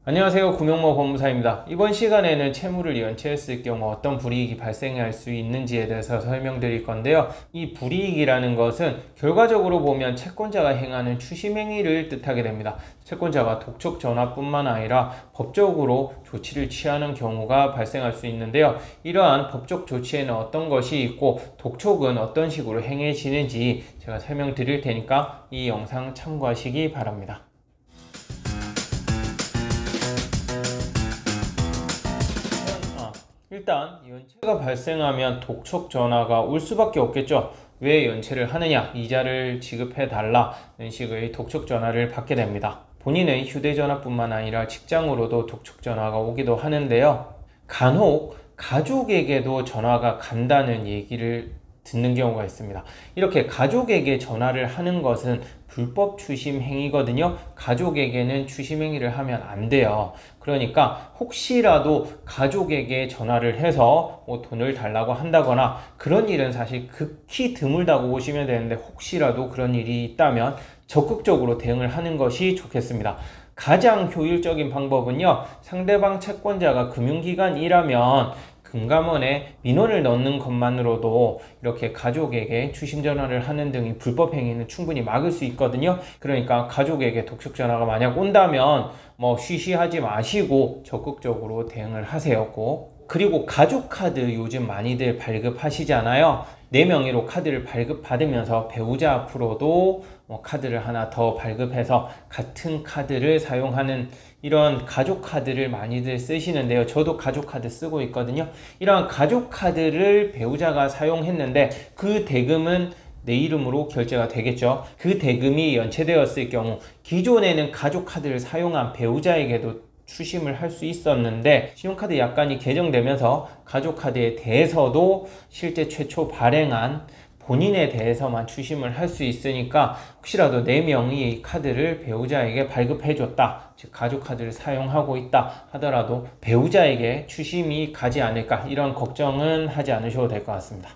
안녕하세요. 구명모 법무사입니다. 이번 시간에는 채무를 연체했을 경우 어떤 불이익이 발생할 수 있는지에 대해서 설명드릴 건데요. 이 불이익이라는 것은 결과적으로 보면 채권자가 행하는 추심행위를 뜻하게 됩니다. 채권자가 독촉 전화뿐만 아니라 법적으로 조치를 취하는 경우가 발생할 수 있는데요. 이러한 법적 조치에는 어떤 것이 있고 독촉은 어떤 식으로 행해지는지 제가 설명드릴 테니까 이 영상 참고하시기 바랍니다. 일단 연체가 발생하면 독촉 전화가 올 수밖에 없겠죠. 왜 연체를 하느냐, 이자를 지급해 달라는 식의 독촉 전화를 받게 됩니다. 본인의 휴대전화뿐만 아니라 직장으로도 독촉 전화가 오기도 하는데요. 간혹 가족에게도 전화가 간다는 얘기를 듣는 경우가 있습니다. 이렇게 가족에게 전화를 하는 것은 불법 추심 행위거든요. 가족에게는 추심 행위를 하면 안 돼요. 그러니까 혹시라도 가족에게 전화를 해서 돈을 달라고 한다거나 그런 일은 사실 극히 드물다고 보시면 되는데, 혹시라도 그런 일이 있다면 적극적으로 대응을 하는 것이 좋겠습니다. 가장 효율적인 방법은요, 상대방 채권자가 금융기관이라면 금감원에 민원을 넣는 것만으로도 이렇게 가족에게 추심 전화를 하는 등의 불법 행위는 충분히 막을 수 있거든요. 그러니까 가족에게 독촉 전화가 만약 온다면 쉬쉬하지 마시고 적극적으로 대응을 하세요. 꼭. 그리고 가족카드 요즘 많이들 발급하시잖아요. 내 명의로 카드를 발급받으면서 배우자 앞으로도 카드를 하나 더 발급해서 같은 카드를 사용하는 이런 가족카드를 많이들 쓰시는데요. 저도 가족카드 쓰고 있거든요. 이러한 가족카드를 배우자가 사용했는데 그 대금은 내 이름으로 결제가 되겠죠. 그 대금이 연체되었을 경우 기존에는 가족카드를 사용한 배우자에게도 추심을 할 수 있었는데, 신용카드 약관이 개정되면서 가족카드에 대해서도 실제 최초 발행한 본인에 대해서만 추심을 할 수 있으니까 혹시라도 내 명의의 카드를 배우자에게 발급해줬다, 즉 가족카드를 사용하고 있다 하더라도 배우자에게 추심이 가지 않을까, 이런 걱정은 하지 않으셔도 될 것 같습니다.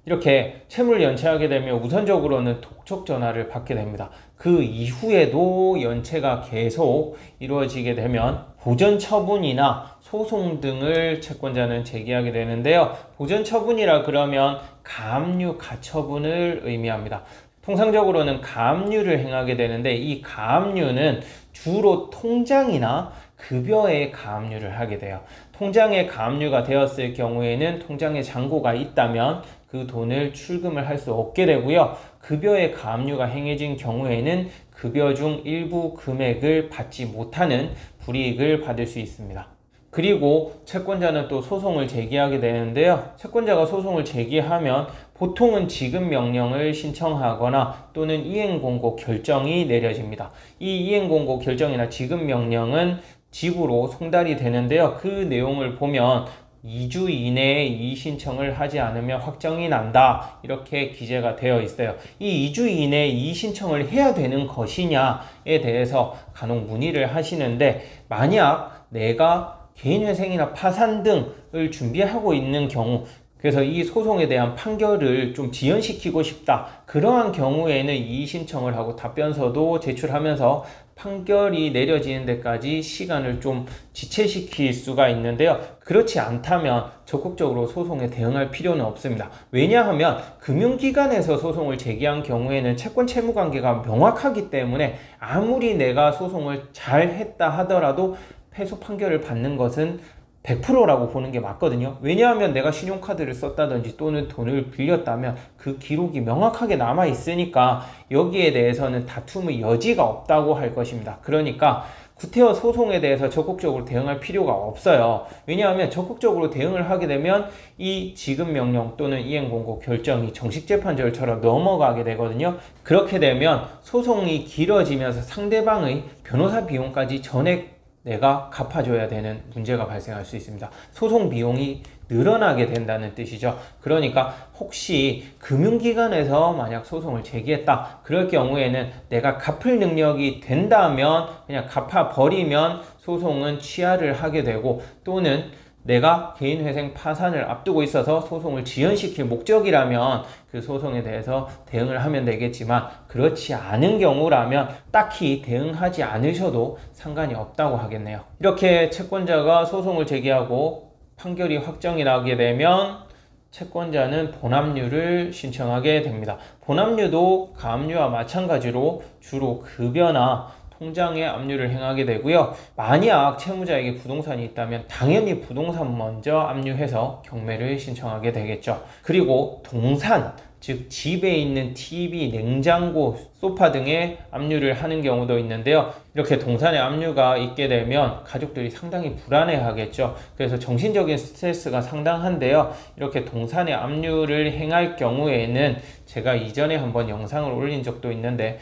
이렇게 채무를 연체하게 되면 우선적으로는 독촉 전화를 받게 됩니다. 그 이후에도 연체가 계속 이루어지게 되면 보전 처분이나 소송 등을 채권자는 제기하게 되는데요. 보전 처분이라 그러면 가압류 가처분을 의미합니다. 통상적으로는 가압류를 행하게 되는데, 이 가압류는 주로 통장이나 급여에 가압류를 하게 돼요. 통장에 가압류가 되었을 경우에는 통장에 잔고가 있다면 그 돈을 출금을 할 수 없게 되고요. 급여에 가압류가 행해진 경우에는 급여 중 일부 금액을 받지 못하는 불이익을 받을 수 있습니다. 그리고 채권자는 또 소송을 제기하게 되는데요. 채권자가 소송을 제기하면 보통은 지급명령을 신청하거나 또는 이행공고 결정이 내려집니다. 이 이행공고 결정이나 지급명령은 직으로 송달이 되는데요. 그 내용을 보면 2주 이내에 이의 신청을 하지 않으면 확정이 난다, 이렇게 기재가 되어 있어요. 이 2주 이내에 이의 신청을 해야 되는 것이냐에 대해서 간혹 문의를 하시는데, 만약 내가 개인회생이나 파산 등을 준비하고 있는 경우, 그래서 이 소송에 대한 판결을 좀 지연시키고 싶다, 그러한 경우에는 이의 신청을 하고 답변서도 제출하면서 판결이 내려지는 데까지 시간을 좀 지체시킬 수가 있는데요. 그렇지 않다면 적극적으로 소송에 대응할 필요는 없습니다. 왜냐하면 금융기관에서 소송을 제기한 경우에는 채권 채무 관계가 명확하기 때문에 아무리 내가 소송을 잘 했다 하더라도 패소 판결을 받는 것은 100%라고 보는 게 맞거든요. 왜냐하면 내가 신용카드를 썼다든지 또는 돈을 빌렸다면 그 기록이 명확하게 남아 있으니까 여기에 대해서는 다툼의 여지가 없다고 할 것입니다. 그러니까 구태여 소송에 대해서 적극적으로 대응할 필요가 없어요. 왜냐하면 적극적으로 대응을 하게 되면 이 지급명령 또는 이행공고 결정이 정식재판 절차로 넘어가게 되거든요. 그렇게 되면 소송이 길어지면서 상대방의 변호사 비용까지 전액 내가 갚아줘야 되는 문제가 발생할 수 있습니다. 소송 비용이 늘어나게 된다는 뜻이죠. 그러니까 혹시 금융기관에서 만약 소송을 제기했다, 그럴 경우에는 내가 갚을 능력이 된다면 그냥 갚아버리면 소송은 취하를 하게 되고, 또는 내가 개인회생 파산을 앞두고 있어서 소송을 지연시킬 목적이라면 그 소송에 대해서 대응을 하면 되겠지만, 그렇지 않은 경우라면 딱히 대응하지 않으셔도 상관이 없다고 하겠네요. 이렇게 채권자가 소송을 제기하고 판결이 확정이 나게 되면 채권자는 본합류를 신청하게 됩니다. 본합류도 가압류와 마찬가지로 주로 급여나 통장에 압류를 행하게 되고요. 만약 채무자에게 부동산이 있다면 당연히 부동산 먼저 압류해서 경매를 신청하게 되겠죠. 그리고 동산, 즉 집에 있는 TV, 냉장고, 소파 등에 압류를 하는 경우도 있는데요. 이렇게 동산에 압류가 있게 되면 가족들이 상당히 불안해하겠죠. 그래서 정신적인 스트레스가 상당한데요. 이렇게 동산에 압류를 행할 경우에는 제가 이전에 한번 영상을 올린 적도 있는데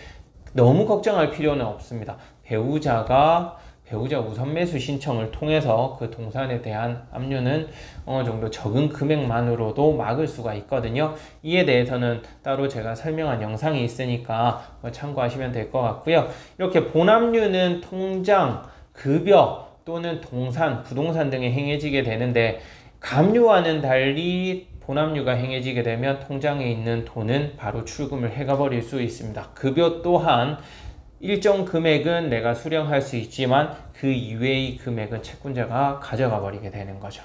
너무 걱정할 필요는 없습니다. 배우자 우선 매수 신청을 통해서 그 동산에 대한 압류는 어느 정도 적은 금액만으로도 막을 수가 있거든요. 이에 대해서는 따로 제가 설명한 영상이 있으니까 참고하시면 될 것 같고요. 이렇게 본압류는 통장, 급여 또는 동산, 부동산 등에 행해지게 되는데, 가압류와는 달리 본압류가 행해지게 되면 통장에 있는 돈은 바로 출금을 해가 버릴 수 있습니다. 급여 또한 일정 금액은 내가 수령할 수 있지만 그 이외의 금액은 채권자가 가져가 버리게 되는 거죠.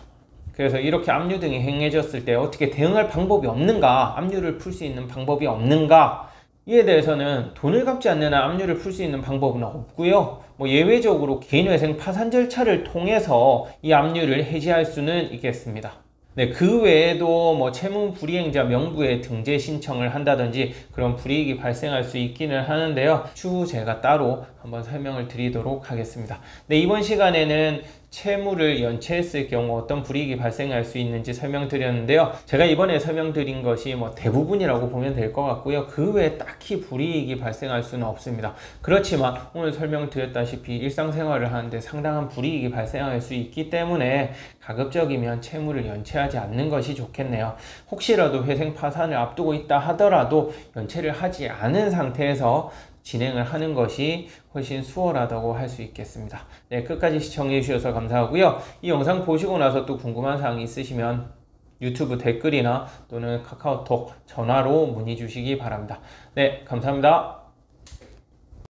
그래서 이렇게 압류 등이 행해졌을 때 어떻게 대응할 방법이 없는가, 압류를 풀 수 있는 방법이 없는가, 이에 대해서는 돈을 갚지 않는 한 압류를 풀 수 있는 방법은 없고요. 예외적으로 개인회생 파산 절차를 통해서 이 압류를 해지할 수는 있겠습니다. 네, 그 외에도 채무 불이행자 명부에 등재 신청을 한다든지 그런 불이익이 발생할 수 있기는 하는데요. 추후 제가 따로 한번 설명을 드리도록 하겠습니다. 네, 이번 시간에는 채무를 연체했을 경우 어떤 불이익이 발생할 수 있는지 설명드렸는데요. 제가 이번에 설명드린 것이 대부분이라고 보면 될 것 같고요. 그 외에 딱히 불이익이 발생할 수는 없습니다. 그렇지만 오늘 설명드렸다시피 일상생활을 하는데 상당한 불이익이 발생할 수 있기 때문에 가급적이면 채무를 연체하지 않는 것이 좋겠네요. 혹시라도 회생 파산을 앞두고 있다 하더라도 연체를 하지 않은 상태에서 진행을 하는 것이 훨씬 수월하다고 할 수 있겠습니다. 네, 끝까지 시청해 주셔서 감사하고요. 이 영상 보시고 나서 또 궁금한 사항이 있으시면 유튜브 댓글이나 또는 카카오톡, 전화로 문의 주시기 바랍니다. 네, 감사합니다.